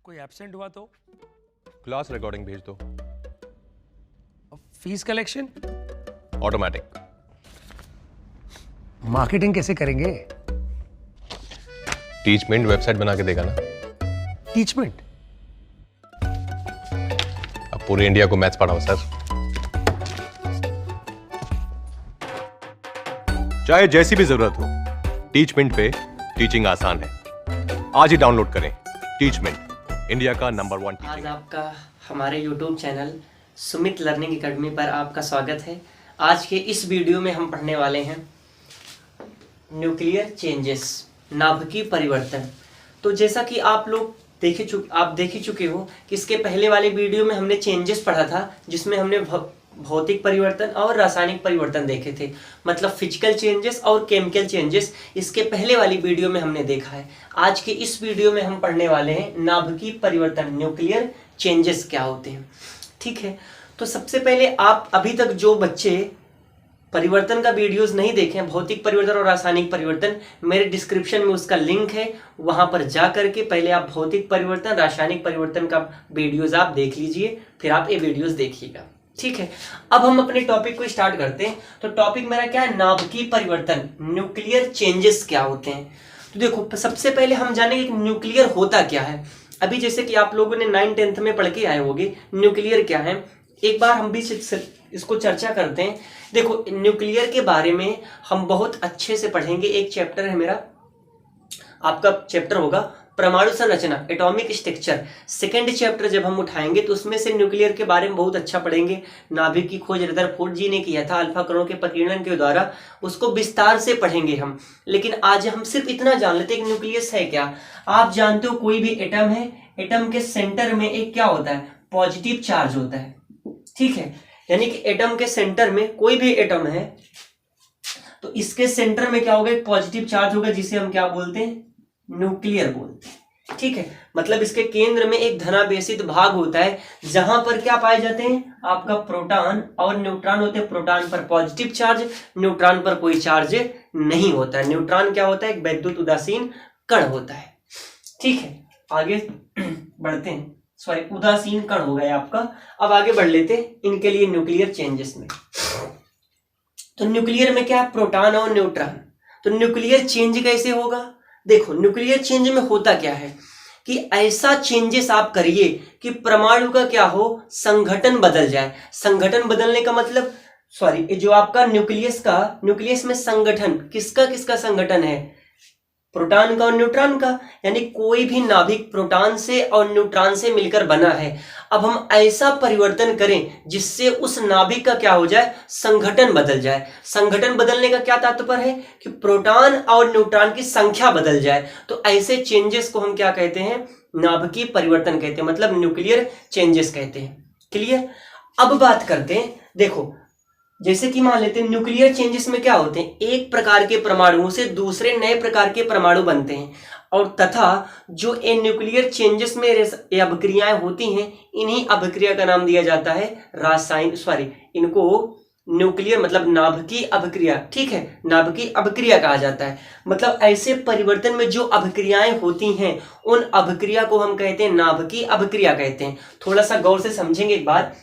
कोई एब्सेंट हुआ तो? क्लास रिकॉर्डिंग भेज दो। Fees collection? ऑटोमेटिक। मार्केटिंग कैसे करेंगे? टीचमेंट वेबसाइट बना के देगा ना। टीचमेंट? अब पूरे इंडिया को मैथ्स पढ़ाओ सर। चाहे जैसी भी जरूरत हो, टीचमेंट पे टीचिंग आसान है। आज ही डाउनलोड करें टीचमेंट, इंडिया का नंबर 1 आज आपका हमारे YouTube channel Sumit learning academy पर आपका स्वागत है। आज के इस वीडियो में हम पढ़ने वाले हैं न्यूक्लियर चेंजेस, नाभिकीय परिवर्तन। तो जैसा कि आप लोग देख ही चुके हो कि इसके पहले वाले वीडियो में हमने चेंजेस पढ़ा था, जिसमें हमने भौतिक परिवर्तन और रासायनिक परिवर्तन देखे थे, मतलब फिजिकल चेंजेस और केमिकल चेंजेस। इसके पहले वाली वीडियो में हमने देखा है। आज के इस वीडियो में हम पढ़ने वाले हैं नाभिकीय परिवर्तन, न्यूक्लियर चेंजेस क्या होते हैं। ठीक है, तो सबसे पहले आप अभी तक जो बच्चे परिवर्तन का वीडियोस नहीं देखे हैं, भौतिक परिवर्तन और रासायनिक परिवर्तन, मेरे डिस्क्रिप्शन में उसका लिंक है, वहां पर जा करके पहले आप भौतिक परिवर्तन, रासायनिक परिवर्तन का वीडियोस आप देख लीजिए, फिर आप ये वीडियोस देखिएगा। ठीक है, अब हम अपने टॉपिक को स्टार्ट करते हैं। तो टॉपिक मेरा क्या है? नाभिकीय परिवर्तन, न्यूक्लियर चेंजेस क्या होते हैं। तो देखो, सबसे पहले हम जानेंगे कि न्यूक्लियर होता क्या है। अभी जैसे कि आप लोगों ने 9th-10th में पढ़ के आए होंगे न्यूक्लियर क्या है, एक बार हम भी इसको चर्चा करते हैं। देखो, न्यूक्लियर के बारे में हम बहुत अच्छे से पढ़ेंगे। एक चैप्टर है मेरा, आपका चैप्टर होगा परमाणु संरचना, एटॉमिक स्ट्रक्चर। सेकंड चैप्टर जब हम उठाएंगे तो उसमें से न्यूक्लियर के बारे में बहुत अच्छा पढ़ेंगे। नाभिक की खोज रदरफोर्ड जी ने किया था अल्फा कणों के प्रकीर्णन के द्वारा, उसको विस्तार से पढ़ेंगे हम। लेकिन आज हम सिर्फ इतना जान लेते हैं कि न्यूक्लियस है क्या। आप जानते हो कोई भी एटम है, एटम के सेंटर में एक क्या होता है? पॉजिटिव चार्ज होता है। ठीक है, यानी कि एटम के सेंटर में कोई भी एटम है तो इसके सेंटर में क्या होगा? एक पॉजिटिव चार्ज होगा, जिसे हम क्या बोलते हैं? न्यूक्लियर बोलते हैं। ठीक है, मतलब इसके केंद्र में एक धनावेशित भाग होता है, जहां पर क्या पाए जाते हैं? आपका प्रोटॉन और न्यूट्रॉन होते हैं। प्रोटॉन पर पॉजिटिव चार्ज, न्यूट्रॉन पर कोई चार्ज नहीं होता है। न्यूट्रॉन क्या होता है? एक वैद्युत उदासीन कण होता है। ठीक है, आगे बढ़ते हैं। सॉरी, उदासीन कण हो गया आपका। अब आगे बढ़ लेते हैं इनके लिए न्यूक्लियर चेंजेस में। तो न्यूक्लियर में क्या है? प्रोटॉन और न्यूट्रॉन। तो न्यूक्लियर चेंज कैसे होगा? देखो, न्यूक्लियर चेंज में होता क्या है कि ऐसा चेंजेस आप करिए कि परमाणु का क्या हो? संघटन बदल जाए। संघटन बदलने का मतलब, सॉरी, जो आपका न्यूक्लियस में संगठन किसका किसका संगठन है? प्रोटॉन का और न्यूट्रॉन का। यानी कोई भी नाभिक प्रोटॉन से और न्यूट्रॉन से मिलकर बना है। अब हम ऐसा परिवर्तन करें जिससे उस नाभिक का क्या हो जाए? संगठन बदल जाए। संगठन बदलने का क्या तात्पर्य है? कि प्रोटॉन और न्यूट्रॉन की संख्या बदल जाए। तो ऐसे चेंजेस को हम क्या कहते हैं? नाभिकीय परिवर्तन कहते हैं, मतलब न्यूक्लियर चेंजेस कहते हैं। क्लियर? अब बात करते हैं, देखो जैसे कि मान लेते हैं न्यूक्लियर चेंजेस में क्या होते हैं? एक प्रकार के परमाणुओं से दूसरे नए प्रकार के परमाणु बनते हैं, और तथा जो ये न्यूक्लियर चेंजेस में ये अभिक्रियाएं होती हैं, इन्हीं अभिक्रिया का नाम दिया जाता है इनको न्यूक्लियर मतलब नाभिकीय अभिक्रिया। ठीक है, नाभिकीय अभिक्रिया कहा जाता है। मतलब ऐसे परिवर्तन में जो अभिक्रियाएं होती हैं, उन अभिक्रिया को हम कहते हैं नाभिकीय अभिक्रिया कहते हैं। थोड़ा सा गौर से समझेंगे एक बार।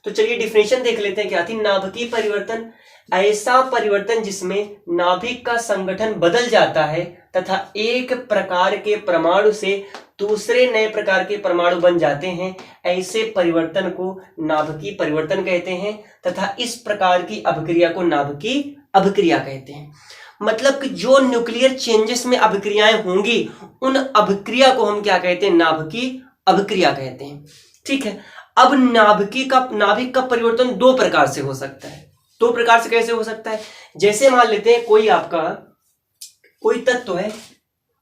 तो चलिए डिफिनेशन देख लेते हैं क्या थी। नाभिकीय परिवर्तन, ऐसा परिवर्तन जिसमें नाभिक का संगठन बदल जाता है तथा एक प्रकार के परमाणु से दूसरे नए प्रकार के परमाणु बन जाते हैं, ऐसे परिवर्तन को नाभिकीय परिवर्तन कहते हैं। तथा इस प्रकार की अभिक्रिया को नाभिकीय अभिक्रिया कहते हैं। मतलब कि जो न्यूक्लियर चेंजेस में अभिक्रियाएं होंगी, उन अभिक्रिया को हम क्या कहते हैं? नाभिकीय अभिक्रिया कहते हैं। ठीक है, अब नाभिक का परिवर्तन दो प्रकार से हो सकता है। दो प्रकार से कैसे हो सकता है? जैसे मान लेते हैं कोई तत्व है,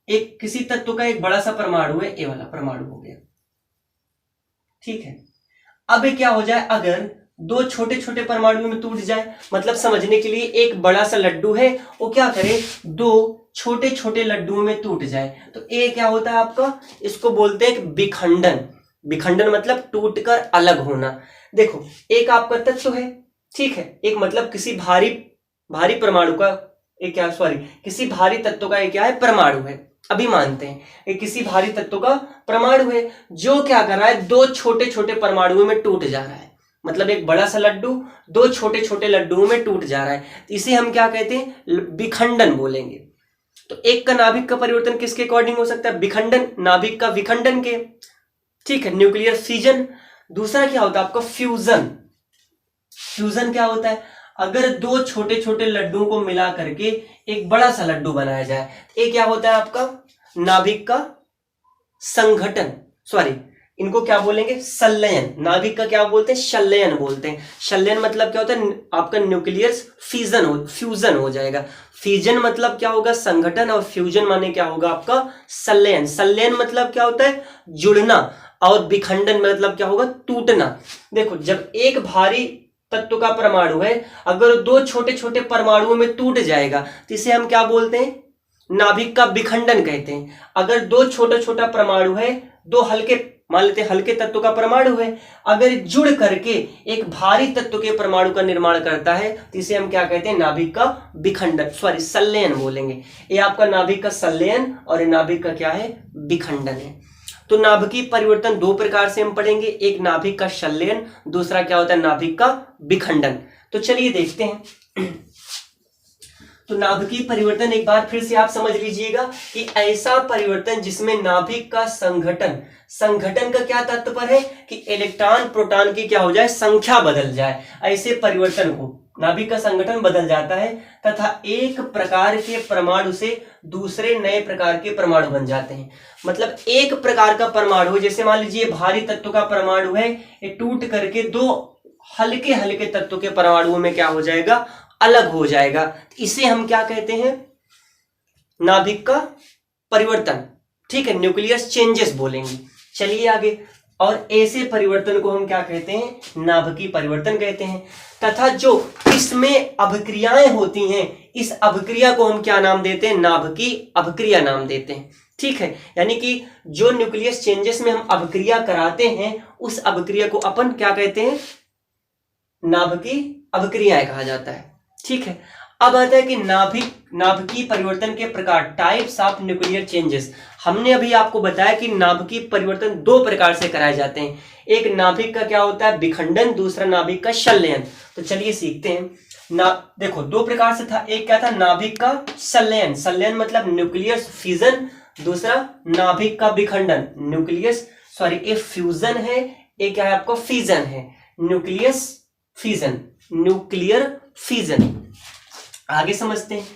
एक किसी तत्व का एक बड़ा सा परमाणु है, ये वाला परमाणु हो गया। ठीक है, अब ये क्या हो जाए? अगर दो छोटे छोटे परमाणुओं में टूट जाए, मतलब समझने के लिए एक बड़ा सा लड्डू है, वो क्या करे? दो छोटे छोटे लड्डुओं में टूट जाए, तो ये क्या होता है आपका? इसको बोलते हैं विखंडन। विखंडन मतलब टूटकर अलग होना। देखो, एक आपका तत्व है, ठीक है, एक मतलब किसी भारी परमाणु का किसी भारी तत्व का एक क्या है? परमाणु है। अभी मानते हैं कि किसी भारी तत्व का परमाणु है जो क्या कर रहा है, दो छोटे छोटे परमाणुओं में टूट जा रहा है। मतलब एक बड़ा सा लड्डू दो छोटे छोटे लड्डुओं में टूट जा रहा है, तो इसे हम क्या कहते हैं, विखंडन बोलेंगे। तो एक का नाभिक का परिवर्तन किसके अकॉर्डिंग हो सकता है, विखंडन, नाभिक का विखंडन के, ठीक है, न्यूक्लियर फिजन। दूसरा क्या होता है आपका फ्यूजन। फ्यूजन क्या होता है, अगर दो छोटे छोटे लड्डुओं को मिला करके एक बड़ा सा लड्डू बनाया जाए, ये क्या होता है आपका नाभिक का संघटन, सॉरी इनको क्या बोलेंगे, संलयन। नाभिक का क्या बोलते हैं, संलयन बोलते हैं। संलयन मतलब क्या होता है, आपका न्यूक्लियर फ्यूजन हो जाएगा। फ्यूजन मतलब क्या होगा, संगठन, और फ्यूजन माने क्या होगा आपका संलयन। संलयन मतलब क्या होता है, जुड़ना, और विखंडन मतलब क्या होगा, टूटना। देखो जब एक भारी तत्व का परमाणु है अगर दो छोटे छोटे परमाणुओं में टूट जाएगा तो इसे हम क्या बोलते हैं, नाभिक का विखंडन कहते हैं। अगर दो छोटा छोटा परमाणु है, दो हल्के, मान लेते हैं हल्के तत्व का परमाणु है, अगर जुड़ करके एक भारी तत्व के परमाणु का निर्माण करता है तो इसे हम क्या कहते हैं, नाभिक का विखंडन, सॉरी संलयन बोलेंगे। ये आपका नाभिक का संलयन और ये नाभिक का क्या है, विखंडन है। तो नाभिकीय परिवर्तन दो प्रकार से हम पढ़ेंगे, एक नाभिक का संलयन, दूसरा क्या होता है नाभिक का विखंडन। तो चलिए देखते हैं। तो नाभिकीय परिवर्तन एक बार फिर से आप समझ लीजिएगा कि ऐसा परिवर्तन जिसमें नाभिक का संघटन, संघटन का क्या तात्पर्य है कि इलेक्ट्रॉन प्रोटॉन की क्या हो जाए, संख्या बदल जाए, ऐसे परिवर्तन को नाभिक का संगठन बदल जाता है तथा एक प्रकार के परमाणु से दूसरे नए प्रकार के परमाणु बन जाते हैं। मतलब एक प्रकार का परमाणु, जैसे मान लीजिए भारी तत्व का परमाणु है, ये टूट करके दो हल्के हल्के तत्व के परमाणुओं में क्या हो जाएगा, अलग हो जाएगा। इसे हम क्या कहते हैं, नाभिक का परिवर्तन, ठीक है, न्यूक्लियर चेंजेस बोलेंगे। चलिए आगे, और ऐसे परिवर्तन को हम क्या कहते हैं, नाभिकीय परिवर्तन कहते हैं। तथा जो इसमें अभिक्रियाएं होती हैं, इस अभिक्रिया को हम क्या नाम देते हैं, नाभिकीय अभिक्रिया नाम देते हैं, ठीक है। यानी कि जो न्यूक्लियस चेंजेस में हम अभिक्रिया कराते हैं उस अभिक्रिया को अपन क्या कहते हैं, नाभिकीय अभिक्रियाएं कहा जाता है, ठीक है। अब आता है कि नाभिकीय परिवर्तन के प्रकार, टाइप्स ऑफ न्यूक्लियर चेंजेस। हमने अभी आपको बताया कि नाभिकीय परिवर्तन दो प्रकार से कराए जाते हैं, एक नाभिक का क्या होता है, विखंडन, दूसरा नाभिक का संलयन। तो चलिए सीखते हैं। देखो दो प्रकार से था, एक क्या था, नाभिक का संलयन, संलयन मतलब न्यूक्लियर फिजन, दूसरा नाभिक का विखंडन, ये फ्यूजन है, एक क्या है आपका फिजन है, न्यूक्लियर फिजन। आगे समझते हैं।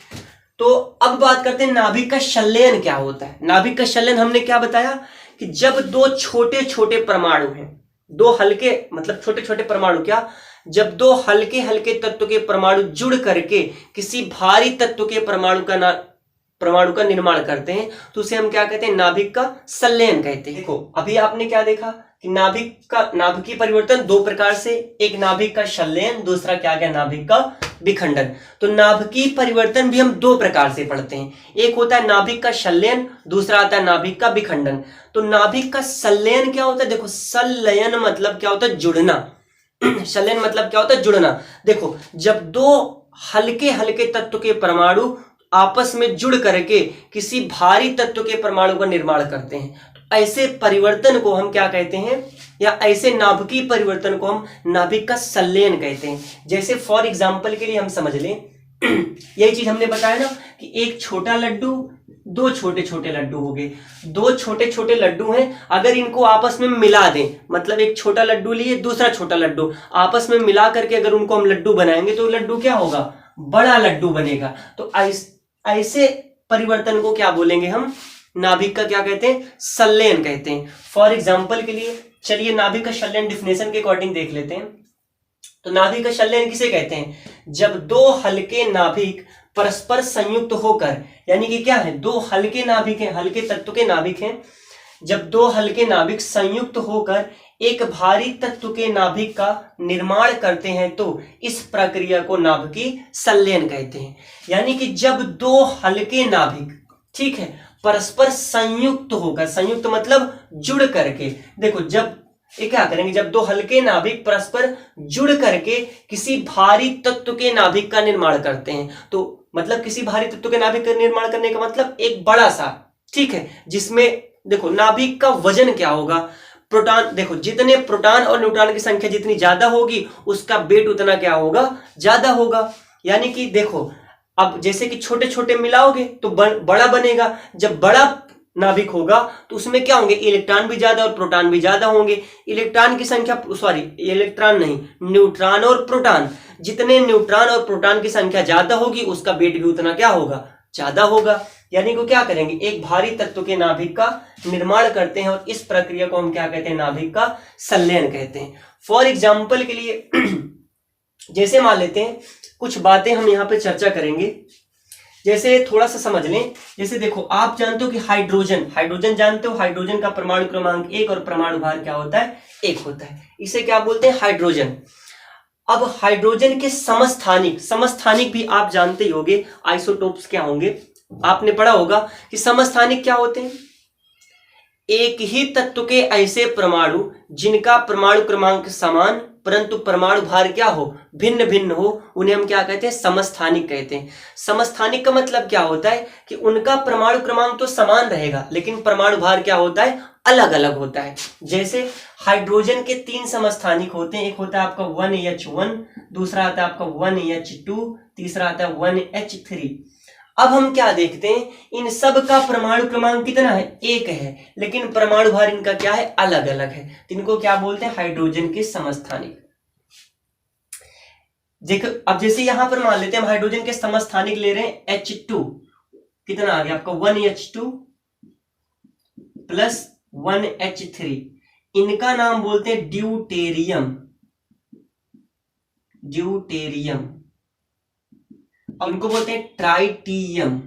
तो अब बात करते हैं नाभिक का संलयन क्या होता है। नाभिक का संलयन हमने क्या बताया कि जब दो छोटे छोटे परमाणु हैं, दो हल्के मतलब छोटे छोटे परमाणु, क्या, जब दो हल्के हल्के तत्व के परमाणु जुड़ करके किसी भारी तत्व के परमाणु का निर्माण करते हैं तो उसे हम क्या कहते हैं, नाभिक का संलयन कहते हैं। देखो अभी आपने क्या देखा कि नाभिकीय परिवर्तन दो प्रकार से, एक नाभिक का संलयन, दूसरा क्या क्या, नाभिक का विखंडन। तो नाभिकीय परिवर्तन भी हम दो प्रकार से पढ़ते हैं, एक होता है नाभिक का संलयन, दूसरा आता है नाभिक का विखंडन। तो नाभिक का संलयन क्या होता है, देखो संलयन मतलब क्या होता है, जुड़ना। संलयन मतलब क्या होता है, जुड़ना। देखो जब दो हल्के हल्के तत्व के परमाणु आपस में जुड़ करके किसी भारी तत्व के परमाणु का निर्माण करते हैं, तो ऐसे परिवर्तन को हम क्या कहते हैं, या ऐसे नाभिकीय परिवर्तन को हम नाभिक का संलयन कहते हैं। जैसे फॉर एग्जांपल के लिए हम समझ लें, यही चीज हमने बताया ना कि एक छोटा लड्डू, दो छोटे छोटे लड्डू हो गए, दो छोटे छोटे लड्डू हैं, अगर इनको आपस में मिला दें, मतलब एक छोटा लड्डू लिए दूसरा छोटा लड्डू आपस में मिला करके अगर उनको हम लड्डू बनाएंगे तो लड्डू क्या होगा, बड़ा लड्डू बनेगा। तो ऐसे परिवर्तन को क्या बोलेंगे हम, नाभिक का क्या कहते हैं, संलयन कहते हैं। फॉर एग्जांपल के लिए चलिए नाभिक का संलयन डेफिनेशन के अकॉर्डिंग देख लेते हैं। तो नाभिक का संलयन किसे कहते हैं, जब दो हल्के नाभिक परस्पर संयुक्त होकर, यानी कि क्या है, दो हल्के नाभिक हैं, हल्के तत्व के नाभिक हैं, जब दो हल्के नाभिक संयुक्त होकर एक भारी तत्व के नाभिक का निर्माण करते हैं तो इस प्रक्रिया को नाभिकीय संलयन कहते हैं। यानी कि जब दो हल्के नाभिक, ठीक है, परस्पर संयुक्त होकर, संयुक्त मतलब जुड़ करके, देखो जब ये क्या करेंगे, जब दो हल्के नाभिक परस्पर जुड़ करके किसी भारी तत्व के नाभिक का निर्माण करते हैं, तो मतलब किसी भारी तत्व के नाभिक का निर्माण करने का मतलब एक बड़ा सा, ठीक है, जिसमें देखो नाभिक का वजन क्या होगा, प्रोटॉन, देखो जितने प्रोटॉन और न्यूट्रॉन की संख्या जितनी ज्यादा होगी उसका वेट उतना क्या होगा, ज्यादा होगा। यानी कि देखो अब जैसे कि छोटे छोटे मिलाओगे तो बड़ा बनेगा, जब बड़ा नाभिक होगा तो उसमें क्या होंगे, इलेक्ट्रॉन भी ज्यादा और प्रोटॉन भी ज्यादा होंगे। इलेक्ट्रॉन की संख्या, सॉरी इलेक्ट्रॉन नहीं, न्यूट्रॉन और प्रोटॉन, जितने न्यूट्रॉन और प्रोटॉन की संख्या ज्यादा होगी उसका वेट भी उतना क्या होगा, ज्यादा होगा। यानी कि क्या करेंगे, एक भारी तत्व के नाभिक का निर्माण करते हैं और इस प्रक्रिया को हम क्या कहते हैं, नाभिक का संलयन कहते हैं। फॉर एग्जाम्पल के लिए जैसे मान लेते हैं कुछ बातें हम यहाँ पे चर्चा करेंगे, जैसे थोड़ा सा समझ लें। जैसे देखो आप जानते हो कि हाइड्रोजन जानते हो, हाइड्रोजन का परमाणु क्रमांक 1 और परमाणु भार क्या होता है, 1 होता है। इसे क्या बोलते हैं, हाइड्रोजन। अब हाइड्रोजन के समस्थानिक भी आप जानते ही होंगे, आइसोटोप्स क्या होंगे, आपने पढ़ा होगा कि समस्थानिक क्या होते हैं, एक ही तत्व के ऐसे परमाणु जिनका परमाणु क्रमांक समान परंतु परमाणु भार क्या हो, भिन्न भिन्न हो, उन्हें हम क्या कहते हैं, समस्थानिक कहते हैं। समस्थानिक का मतलब क्या होता है कि उनका परमाणु क्रमांक तो समान रहेगा लेकिन परमाणु भार क्या होता है, अलग अलग होता है। जैसे हाइड्रोजन के 3 समस्थानिक होते हैं, एक होता है आपका 1H1, दूसरा आता है आपका 1H2, तीसरा आता है 1H3। अब हम क्या देखते हैं, इन सब का परमाणु क्रमांक कितना है, 1 है, लेकिन परमाणु भार इनका क्या है, अलग अलग है। तो इनको क्या बोलते हैं, हाइड्रोजन के समस्थानिक। देखो अब जैसे यहां पर मान लेते हैं हम हाइड्रोजन के समस्थानिक ले रहे हैं H2, कितना आ गया आपका 1H2 प्लस 1H3, इनका नाम बोलते हैं ड्यूटेरियम। और इनको बोलते हैं ट्राइटियम।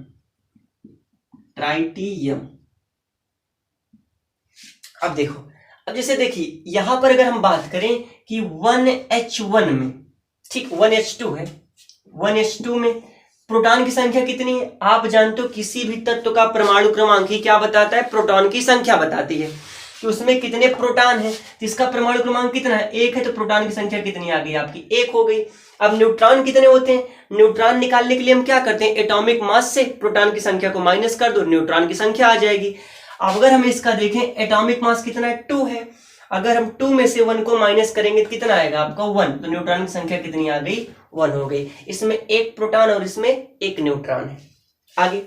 अब देखो, अब जैसे देखिए यहां पर अगर हम बात करें कि 1H1 में, ठीक 1H2 है, 1H2 में प्रोटॉन की संख्या कितनी है, आप जानते हो किसी भी तत्व का परमाणु क्रमांक ही क्या बताता है, प्रोटॉन की संख्या बताती है कि उसमें कितने प्रोटॉन है, तो इसका परमाणु क्रमांक कितना है, 1 है, तो प्रोटॉन की संख्या कितनी आ गई आपकी, 1 हो गई। अब न्यूट्रॉन कितने होते हैं, न्यूट्रॉन निकालने के लिए हम क्या करते हैं, एटॉमिक मास से प्रोटॉन की संख्या को माइनस कर दो, न्यूट्रॉन की संख्या आ जाएगी। अब अगर हम इसका देखें, एटॉमिक मास कितना है, 2 है, अगर हम 2 में से 1 को माइनस करेंगे तो कितना आएगा आपका 1, तो न्यूट्रॉन की संख्या कितनी आ गई, 1 हो गई। इसमें 1 प्रोटॉन और इसमें 1 न्यूट्रॉन है। आगे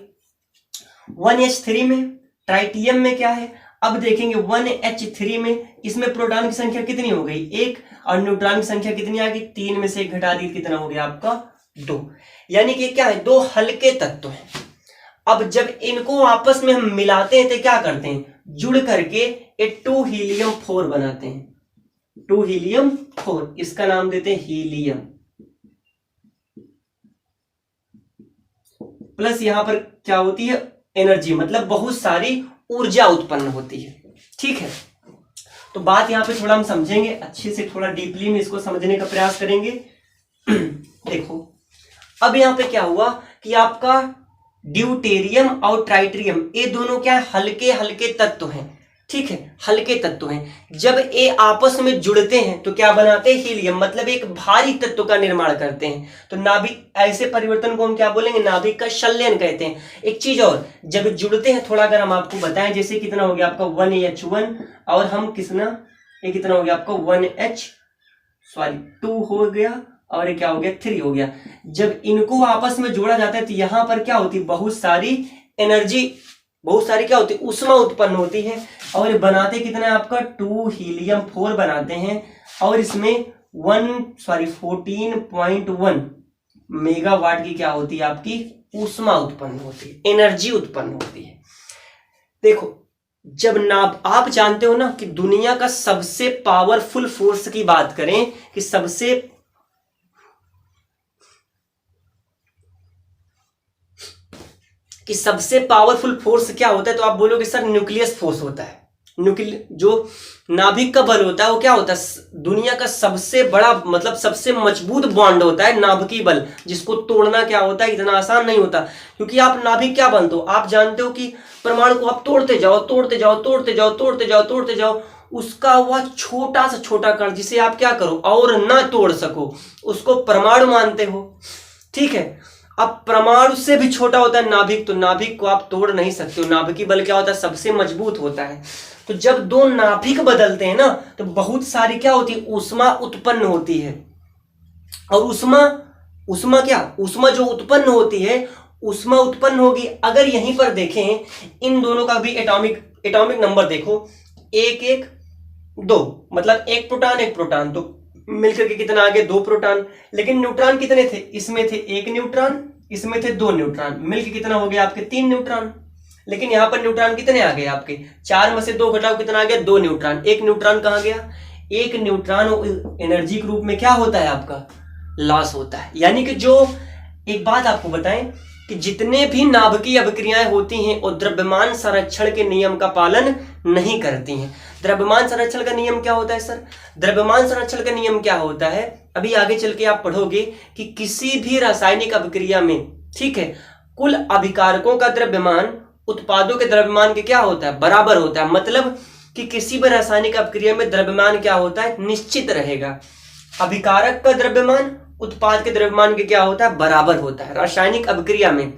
1H3 में, ट्राइटियम में क्या है, अब देखेंगे 1H3 में, इसमें प्रोटॉन की संख्या कितनी हो गई, 1, और न्यूट्रॉन की संख्या कितनी आ गई, 3 में से 1 घटा दी, कितना हो गया आपका 2। यानी कि क्या है, 2 हल्के तत्व हैं। अब जब इनको आपस में हम मिलाते हैं तो क्या करते हैं, जुड़ करके एक 2 हीलियम 4 बनाते हैं, 2 हीलियम 4, इसका नाम देते हैं हीलियम। प्लस यहां पर क्या होती है, एनर्जी, मतलब बहुत सारी ऊर्जा उत्पन्न होती है। ठीक है, तो बात यहां पे थोड़ा हम समझेंगे अच्छे से, थोड़ा डीपली में इसको समझने का प्रयास करेंगे। देखो अब यहां पे क्या हुआ कि आपका ड्यूटेरियम और ट्राइटेरियम, ये दोनों क्या है, हल्के हल्के तत्व हैं। ठीक है, हल्के तत्व हैं। जब ये आपस में जुड़ते हैं तो क्या बनाते हैं, हीलियम, मतलब एक भारी तत्व का निर्माण करते हैं। तो नाभिक, ऐसे परिवर्तन को हम क्या बोलेंगे, नाभिक का संलयन कहते हैं। एक चीज और, जब जुड़ते हैं, थोड़ा अगर हम आपको बताएं, जैसे कितना हो गया आपका 1H1 और हम ये कितना हो गया आपका 2 हो गया और ये क्या हो गया 3 हो गया। जब इनको आपस में जोड़ा जाता है तो यहां पर क्या होती है, बहुत सारी एनर्जी, बहुत सारी क्या होती है, ऊष्मा उत्पन्न होती है। और बनाते कितना है आपका 2 हीलियम 4 बनाते हैं और इसमें 14.1 मेगावाट की क्या होती है आपकी ऊष्मा उत्पन्न होती है, एनर्जी उत्पन्न होती है। देखो जब आप जानते हो ना कि दुनिया का सबसे पावरफुल फोर्स की बात करें कि सबसे पावरफुल फोर्स क्या होता है, तो आप बोलोगे सर न्यूक्लियस फोर्स होता है। जो नाभिक का बल होता है वो क्या होता है, दुनिया का सबसे बड़ा, मतलब सबसे मजबूत बॉन्ड होता है नाभिकीय बल, जिसको तोड़ना क्या होता है, इतना आसान नहीं होता। क्योंकि आप नाभिक क्या बनते हो, आप जानते हो कि परमाणु को आप तोड़ते जाओ, उसका वह छोटा से छोटा कण जिसे आप क्या करो और ना तोड़ सको, उसको परमाणु मानते हो। ठीक है, अब परमाणु से भी छोटा होता है नाभिक, तो नाभिक को आप तोड़ नहीं सकते हो। नाभिकीय बल क्या होता है, सबसे मजबूत होता है। तो जब दो नाभिक बदलते हैं ना, तो बहुत सारी क्या होती है, ऊष्मा उत्पन्न होती है। और ऊष्मा जो उत्पन्न होती है, ऊष्मा उत्पन्न होगी। अगर यहीं पर देखें, इन दोनों का भी एटॉमिक नंबर देखो, 1 1 2, मतलब एक प्रोटॉन, तो मिलकर के कितना आ गया, 2 प्रोटॉन। लेकिन न्यूट्रॉन कितने थे, इसमें थे 1 न्यूट्रॉन, इसमें थे 2 न्यूट्रॉन, मिलकर कितना हो गया आपके 3 न्यूट्रॉन। लेकिन यहां पर न्यूट्रॉन कितने आ गए आपके, 4 में से 2 घटाओ कितना आ गया, 2 न्यूट्रॉन। 1 न्यूट्रॉन कहां गया, 1 न्यूट्रॉन एनर्जी के रूप में क्या होता है आपका, लॉस होता है। यानी कि जो एक बात आपको बताएं कि जितने भी नाभिकीय अभिक्रियाएं होती हैं वो द्रव्यमान संरक्षण के नियम का पालन नहीं करती हैं। द्रव्यमान संरक्षण का नियम क्या होता है सर, द्रव्यमान संरक्षण का नियम क्या होता है, अभी आगे चल के आप पढ़ोगे कि किसी भी रासायनिक अभिक्रिया में, ठीक है, कुल अभिकारकों का द्रव्यमान उत्पादों के द्रव्यमान के क्या होता है, बराबर होता है। मतलब कि किसी भी रासायनिक अभिक्रिया में द्रव्यमान क्या होता है, निश्चित रहेगा। अभिकारक का द्रव्यमान उत्पाद के द्रव्यमान के क्या होता है, बराबर होता है रासायनिक अभिक्रिया में।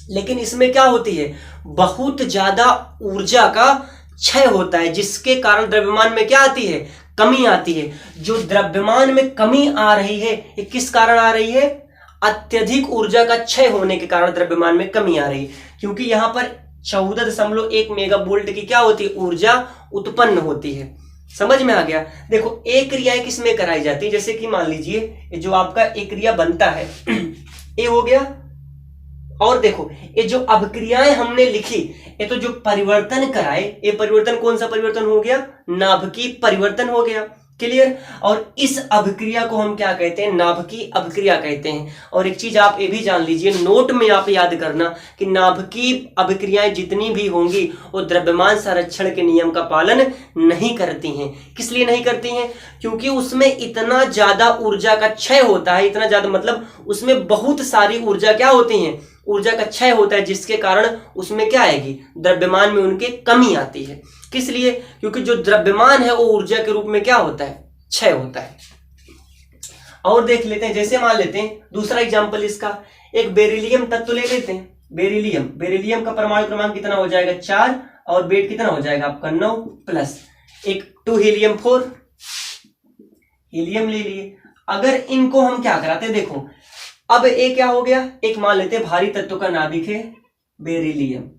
लेकिन इसमें क्या होती है, बहुत ज्यादा ऊर्जा का क्षय होता है, जिसके कारण द्रव्यमान में क्या आती है, कमी आती है। जो द्रव्यमान में कमी आ रही है, ये किस कारण आ रही है, अत्यधिक ऊर्जा का क्षय होने के कारण द्रव्यमान में कमी आ रही है। क्योंकि यहां पर 14.1 मेगा वोल्ट की क्या होती है, ऊर्जा उत्पन्न होती है। समझ में आ गया। देखो एक क्रिया किसमें कराई जाती है, जैसे कि मान लीजिए जो आपका एक क्रिया बनता है ये हो गया, और देखो ये जो अभिक्रियाएं हमने लिखी, ये तो जो परिवर्तन कराए, ये परिवर्तन कौन सा परिवर्तन हो गया, नाभिकीय परिवर्तन हो गया। क्लियर। और इस अभिक्रिया को हम क्या कहते हैं, नाभिकीय अभिक्रिया कहते हैं। और एक चीज आप ये भी जान लीजिए, नोट में आप याद करना कि नाभिकीय अभिक्रियाएं जितनी भी होंगी वो द्रव्यमान संरक्षण के नियम का पालन नहीं करती हैं। किस लिए नहीं करती हैं, क्योंकि उसमें इतना ज्यादा ऊर्जा का क्षय होता है, इतना ज्यादा मतलब उसमें बहुत सारी ऊर्जा क्या होती है, ऊर्जा का क्षय होता है, जिसके कारण उसमें क्या आएगी, द्रव्यमान में उनके कमी आती है। किस लिए, क्योंकि जो द्रव्यमान है वो ऊर्जा के रूप में क्या होता है, क्षय होता है। और देख लेते हैं, जैसे मान लेते हैं दूसरा एग्जांपल इसका, एक बेरिलियम तत्व ले लेते हैं। बेरिलियम का परमाणु क्रमांक कितना हो जाएगा, 4, और वेट कितना हो जाएगा आपका 9, प्लस एक 2 हीलियम 4 हीलियम ले लिए। अगर इनको हम क्या कराते हैं, देखो अब एक क्या हो गया, एक मान लेते हैं भारी तत्व का नाभिक है बेरिलियम,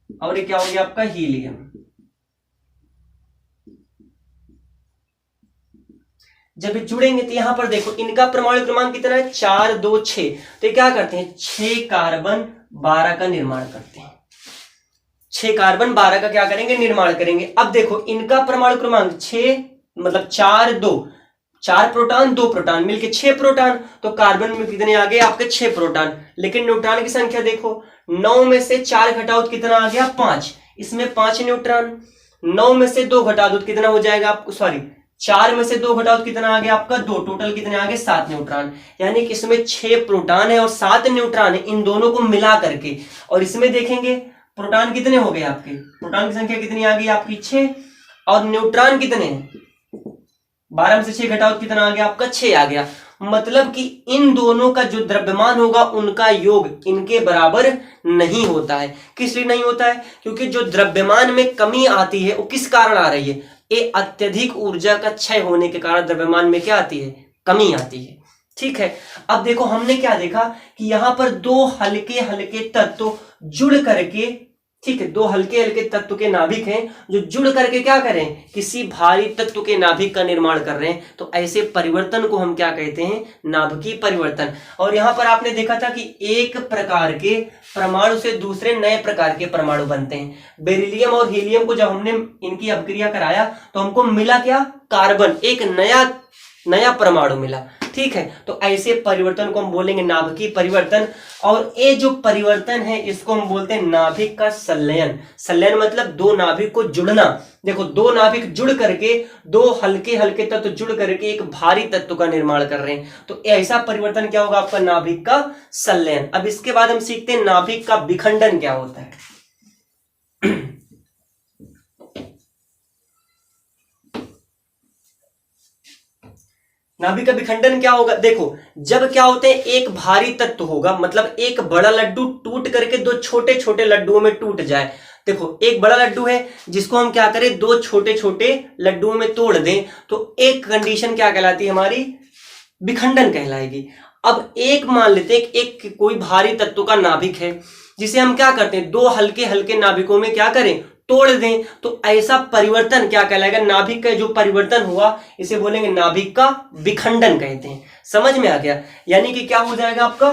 और ये क्या हो गया आपका हीलियम। जब जुड़ेंगे तो यहां पर देखो इनका परमाणु क्रमांक कितना है, 4 2 6। तो क्या करते हैं, 6 कार्बन 12 का निर्माण करते हैं। 6 कार्बन 12 का क्या करेंगे, निर्माण करेंगे। अब देखो इनका परमाणु क्रमांक 6, मतलब 4 2, 4 प्रोटॉन 2 प्रोटॉन मिलके 6 प्रोटॉन। तो कार्बन में कितने आ गए आपके, 6 प्रोटॉन। लेकिन न्यूट्रॉन की संख्या देखो, 9 में से 4 घटाओ तो कितना आ गया, 5। इसमें 5 न्यूट्रॉन। 9 में से 2 घटा दो तो कितना हो जाएगा आपको, सॉरी 4 में से 2 घटाओ तो कितना आ गया आपका, 2। टोटल कितने आ गए, 7 न्यूट्रॉन। यानी कि इसमें 6 प्रोटॉन है और 7 न्यूट्रॉन है, इन दोनों को मिला करके। और इसमें देखेंगे प्रोटॉन कितने हो गए आपके, प्रोटॉन की संख्या कितनी आ गई आपकी, 6, और न्यूट्रॉन कितने हैं, 12 में से 6 घटाओ तो कितना आ गया आपका, 6 आ गया। मतलब कि इन दोनों का जो द्रव्यमान होगा उनका योग इनके बराबर नहीं होता है। किस लिए नहीं होता है, क्योंकि जो द्रव्यमान में कमी आती है वो किस कारण आ रही है, ये अत्यधिक ऊर्जा का क्षय होने के कारण द्रव्यमान में क्या आती है, कमी आती है। ठीक है। अब देखो हमने क्या देखा कि यहां पर 2 हल्के हल्के तत्व जुड़ करके, ठीक है, 2 हल्के हल्के तत्व के नाभिक हैं जो जुड़ करके क्या करें, किसी भारी तत्व के नाभिक का निर्माण कर रहे हैं। तो ऐसे परिवर्तन को हम क्या कहते हैं, नाभिकीय परिवर्तन। और यहां पर आपने देखा था कि एक प्रकार के परमाणु से दूसरे नए प्रकार के परमाणु बनते हैं। बेरिलियम और हीलियम को जब हमने इनकी अभिक्रिया कराया तो हमको मिला क्या, कार्बन, एक नया परमाणु मिला। ठीक है। तो ऐसे परिवर्तन को हम बोलेंगे नाभिकीय परिवर्तन। और ये जो परिवर्तन है इसको हम बोलते हैं नाभिक का संलयन। संलयन मतलब 2 नाभिक को जुड़ना। देखो 2 नाभिक जुड़ करके, 2 हल्के हल्के तत्व जुड़ करके एक भारी तत्व का निर्माण कर रहे हैं। तो ऐसा परिवर्तन क्या होगा आपका, नाभिक का संलयन। अब इसके बाद हम सीखते हैं नाभिक का विखंडन क्या होता है। नाभिक का विखंडन क्या होगा? देखो, जब क्या होते हैं, एक भारी तत्व होगा, मतलब एक बड़ा लड्डू टूट करके दो छोटे छोटे लड्डुओं में टूट जाए। देखो, एक बड़ा लड्डू है जिसको हम क्या करें, दो छोटे छोटे लड्डुओं में तोड़ दें, तो एक कंडीशन क्या कहलाती है हमारी? विखंडन कहलाएगी। अब एक मान लेते हैं एक कोई भारी तत्व का नाभिक है, जिसे हम क्या करते हैं, दो हल्के हल्के नाभिकों में क्या करें, तोड़ दें, तो ऐसा परिवर्तन क्या कहलाएगा? नाभिक का जो परिवर्तन हुआ इसे बोलेंगे नाभिक का विखंडन कहते हैं। समझ में आ गया? यानी कि क्या हो जाएगा आपका?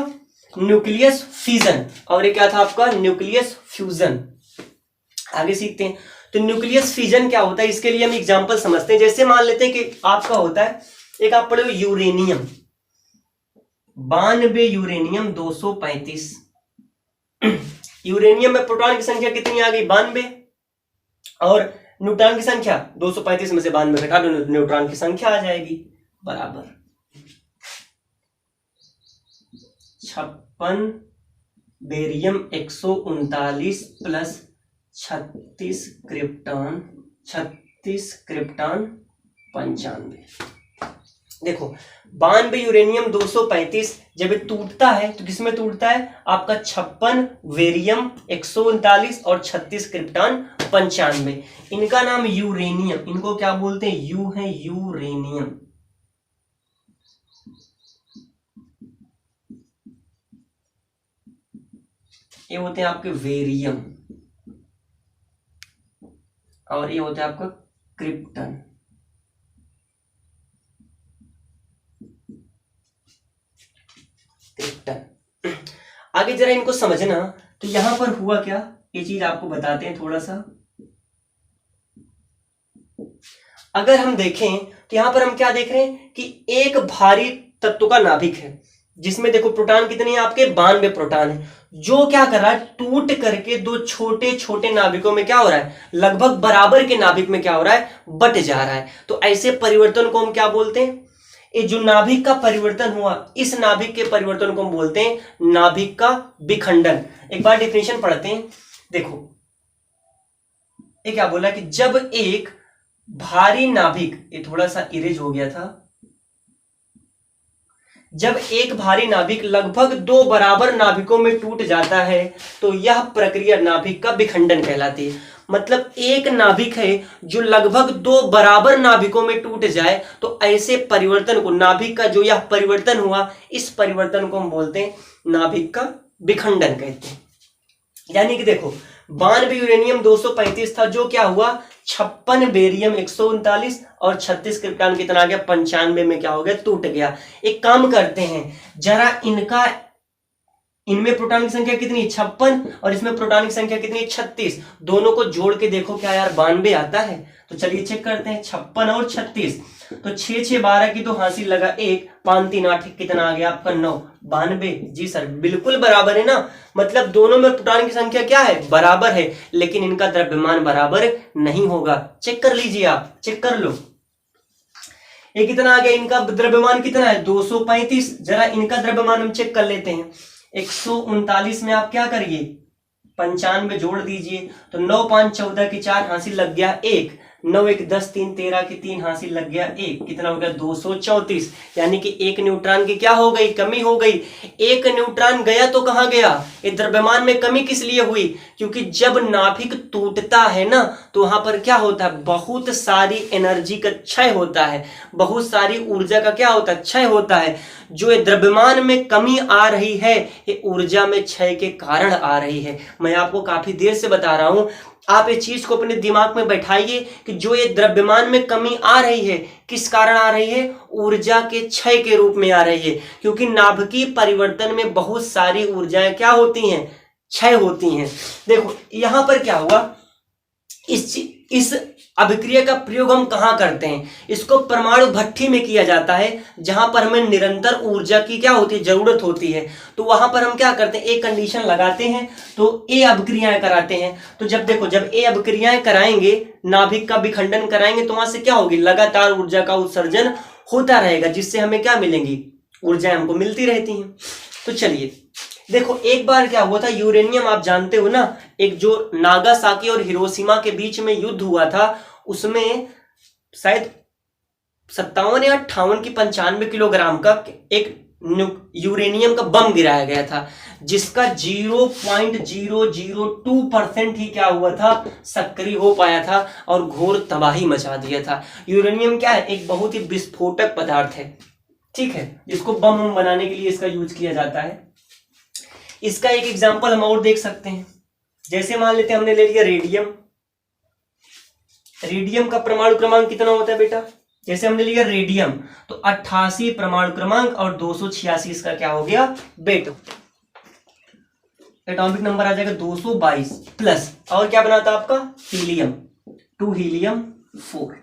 न्यूक्लियस फिजन, और ये क्या था आपका? Nucleus fusion. आगे सीखते हैं। तो न्यूक्लियस फिजन क्या होता है, इसके लिए हम एग्जांपल समझते हैं। जैसे मान लेते हैं कि आपका होता है, एक आप पढ़े यूरेनियम 92 यूरेनियम 235। यूरेनियम में प्रोटॉन की संख्या कितनी आ गई? 92, और न्यूट्रॉन की संख्या 235 में से 92 घटा दो, न्यूट्रॉन की संख्या आ जाएगी बराबर 56 बेरियम 139 प्लस 36 क्रिप्टॉन 95। देखो, 92 यूरेनियम 235 जब ये टूटता है तो किसमें टूटता है? आपका 56 वेरियम 139 और 36 क्रिप्टॉन 95। इनका नाम यूरेनियम, इनको क्या बोलते हैं? यू है यूरेनियम। ये होते हैं आपके वेरियम, और ये होता है आपका क्रिप्टन। आगे जरा इनको समझना। तो यहां पर हुआ क्या, ये चीज आपको बताते हैं थोड़ा सा। अगर हम देखें तो यहां पर हम क्या देख रहे हैं कि एक भारी तत्व का नाभिक है, जिसमें देखो प्रोटॉन कितने हैं आपके? 92 प्रोटॉन है, जो क्या कर रहा है, टूट करके दो छोटे छोटे नाभिकों में क्या हो रहा है, लगभग बराबर के नाभिक में क्या हो रहा है, बट जा रहा है। तो ऐसे परिवर्तन को हम क्या बोलते हैं? ये जो नाभिक का परिवर्तन हुआ, इस नाभिक के परिवर्तन को हम बोलते हैं नाभिक का विखंडन। एक बार डेफिनेशन पढ़ते हैं। देखो, ये क्या बोला कि जब एक भारी नाभिक, ये थोड़ा सा इरेज हो गया था, जब एक भारी नाभिक लगभग दो बराबर नाभिकों में टूट जाता है तो यह प्रक्रिया नाभिक का विखंडन कहलाती है। मतलब एक नाभिक है जो लगभग दो बराबर नाभिकों में टूट जाए, तो ऐसे परिवर्तन को, नाभिक का जो यह परिवर्तन हुआ, इस परिवर्तन को हम बोलते हैं नाभिक का विखंडन कहते हैं। यानी कि देखो, 92 यूरेनियम 235 था, जो क्या हुआ, 56 बेरियम 139 और 36 क्रिप्टॉन कितना आ गया, 95 में क्या हो गया, टूट गया। एक काम करते हैं, जरा इनमें प्रोटॉन की संख्या कितनी, 56, और इसमें प्रोटॉन की संख्या कितनी, 36। दोनों को जोड़ के देखो क्या यार 92 आता है। तो चलिए चेक करते हैं, 56 और 36, तो 6 6 12 की तो हासिल लगा 1, 5 3 8 कितना आ गया आपका 9, 92। जी सर, बिल्कुल बराबर है ना। मतलब दोनों में प्रोटॉन की संख्या क्या है, बराबर है, लेकिन इनका द्रव्यमान बराबर नहीं होगा। चेक कर लीजिए, आप चेक कर लो, ये कितना आ गया, इनका द्रव्यमान कितना है, 235। जरा इनका द्रव्यमान हम चेक कर लेते हैं। 139 में आप क्या करिए, 95 जोड़ दीजिए, तो 9 5 14 की 4 हासिल लग गया 1, 9 1 10 3 13 की 3 हासिल लग गया 1, कितना हो गया 234। यानी कि एक न्यूट्रॉन की क्या हो गई, कमी हो गई। एक न्यूट्रॉन गया तो कहां गया, ये द्रव्यमान में कमी किस लिए हुई, क्योंकि जब नाभिक टूटता है ना, तो वहां पर क्या होता है, बहुत सारी एनर्जी का क्षय होता है, बहुत सारी ऊर्जा का क्या होता है, क्षय होता है। जो ये द्रव्यमान में कमी आ रही है, ये ऊर्जा में क्षय के कारण आ रही है। मैं आपको काफी देर से बता रहा हूं, आप ये चीज को अपने दिमाग में बैठाइए कि जो ये द्रव्यमान में कमी आ रही है, किस कारण आ रही है, ऊर्जा के क्षय के रूप में आ रही है। क्योंकि नाभिकीय परिवर्तन में बहुत सारी ऊर्जाएं क्या होती हैं, क्षय होती हैं। देखो यहां पर क्या हुआ, इस अभिक्रिया का प्रयोग हम कहां करते हैं, इसको परमाणु भट्ठी में किया जाता है, जहां पर हमें निरंतर ऊर्जा की क्या होती है, जरूरत होती है। तो वहां पर हम क्या करते हैं, एक कंडीशन लगाते हैं, तो ए अभिक्रियाएं कराते हैं। तो जब देखो, जब ए अभिक्रियाएं कराएंगे, नाभिक का विखंडन कराएंगे, तो वहां से क्या होगी, लगातार ऊर्जा का उत्सर्जन होता रहेगा, जिससे हमें क्या मिलेंगी, ऊर्जाएं हमको मिलती रहती हैं। तो चलिए देखो, एक बार क्या हुआ था, यूरेनियम आप जानते हो ना, एक जो नागासाकी और हिरोशिमा के बीच में युद्ध हुआ था, उसमें शायद 57 या 58 की 95 किलोग्राम का एक यूरेनियम का बम गिराया गया था, जिसका 0.002% ही क्या हुआ था, सक्रिय हो पाया था और घोर तबाही मचा दिया था। यूरेनियम क्या है, एक बहुत ही विस्फोटक पदार्थ है, ठीक है, जिसको बम बनाने के लिए इसका यूज किया जाता है। इसका एक एग्जांपल हम और देख सकते हैं, जैसे मान लेते हैं हमने ले लिया रेडियम। रेडियम का परमाणु क्रमांक कितना होता है बेटा, जैसे हमने लिया रेडियम तो 88 परमाणु क्रमांक और 286 इसका क्या हो गया बेटा, एटॉमिक नंबर आ जाएगा 222 प्लस और क्या बना था आपका हीलियम, 2 हीलियम 4।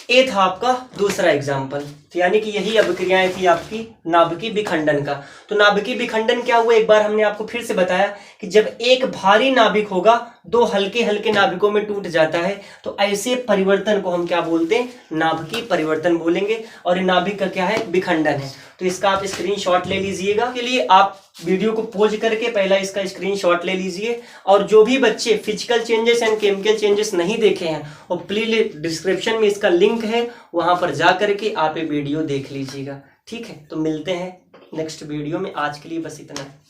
ये था आपका दूसरा एग्जाम्पल, यानी कि यही अभिक्रियाएं थी आपकी नाभिकीय विखंडन का। तो नाभिकीय विखंडन क्या हुआ, एक बार हमने आपको फिर से बताया कि जब एक भारी नाभिक होगा 2 हल्के हल्के नाभिकों में टूट जाता है, तो ऐसे परिवर्तन को हम क्या बोलते हैं, नाभिकीय परिवर्तन बोलेंगे। और ये नाभिक का क्या है, विखंडन है। तो इसका आप स्क्रीनशॉट ले लीजिएगा, के लिए आप वीडियो को पॉज करके पहला इसका स्क्रीनशॉट ले लीजिए। और जो भी बच्चे physical changes and chemical changes नहीं देखे हैं, और प्लीज डिस्क्रिप्शन में इसका लिंक है, वहां पर जा करके आप ये वीडियो देख लीजिएगा, ठीक है। तो मिलते हैं नेक्स्ट वीडियो में, आज के लिए बस इतना है।